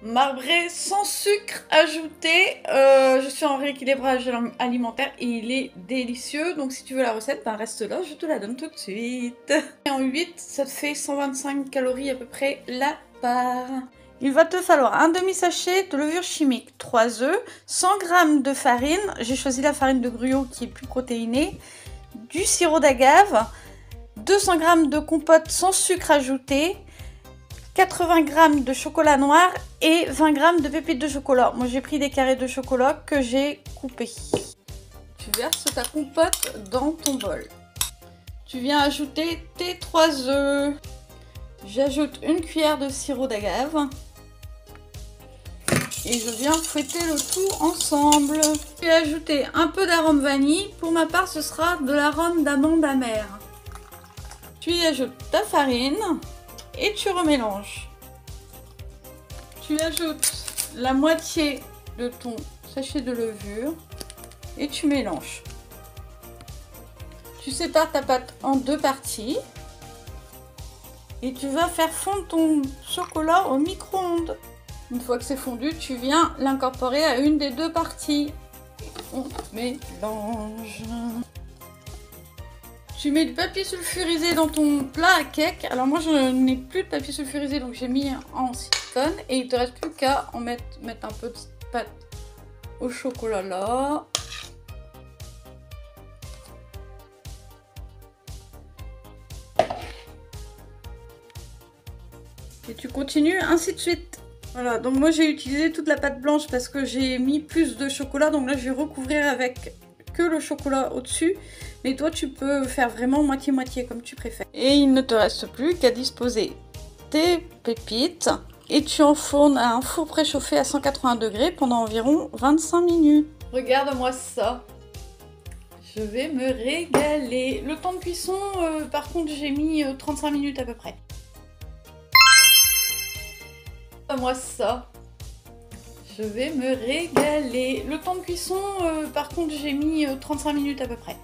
Marbré sans sucre ajouté. Je suis en rééquilibrage alimentaire et il est délicieux. Donc si tu veux la recette, ben reste là, je te la donne tout de suite. Et en 8, ça te fait 125 calories à peu près la part. Il va te falloir un demi-sachet de levure chimique, 3 œufs, 100 g de farine, j'ai choisi la farine de gruau qui est plus protéinée, du sirop d'agave, 200 g de compote sans sucre ajouté, 80 g de chocolat noir et 20 g de pépites de chocolat. Moi j'ai pris des carrés de chocolat que j'ai coupés. Tu verses ta compote dans ton bol. Tu viens ajouter tes 3 œufs. J'ajoute une cuillère de sirop d'agave. Et je viens fouetter le tout ensemble. Je vais ajouter un peu d'arôme vanille. Pour ma part, ce sera de l'arôme d'amande amère. Tu y ajoutes ta farine et tu remélanges. Tu ajoutes la moitié de ton sachet de levure et tu mélanges. Tu sépares ta pâte en 2 parties. Et tu vas faire fondre ton chocolat au micro-ondes. Une fois que c'est fondu, tu viens l'incorporer à une des 2 parties. On mélange. Tu mets du papier sulfurisé dans ton plat à cake. Alors moi je n'ai plus de papier sulfurisé donc j'ai mis en silicone. Et il ne te reste plus qu'à en mettre un peu de pâte au chocolat là. Et tu continues ainsi de suite. Voilà, donc moi j'ai utilisé toute la pâte blanche parce que j'ai mis plus de chocolat. Donc là je vais recouvrir avec que le chocolat au-dessus. Mais toi tu peux faire vraiment moitié-moitié comme tu préfères. Et il ne te reste plus qu'à disposer tes pépites. Et tu enfournes à un four préchauffé à 180 degrés pendant environ 25 minutes. Regarde-moi ça. Je vais me régaler. Le temps de cuisson, par contre j'ai mis 35 minutes à peu près. Moi ça, je vais me régaler. Le temps de cuisson, par contre j'ai mis 35 minutes à peu près.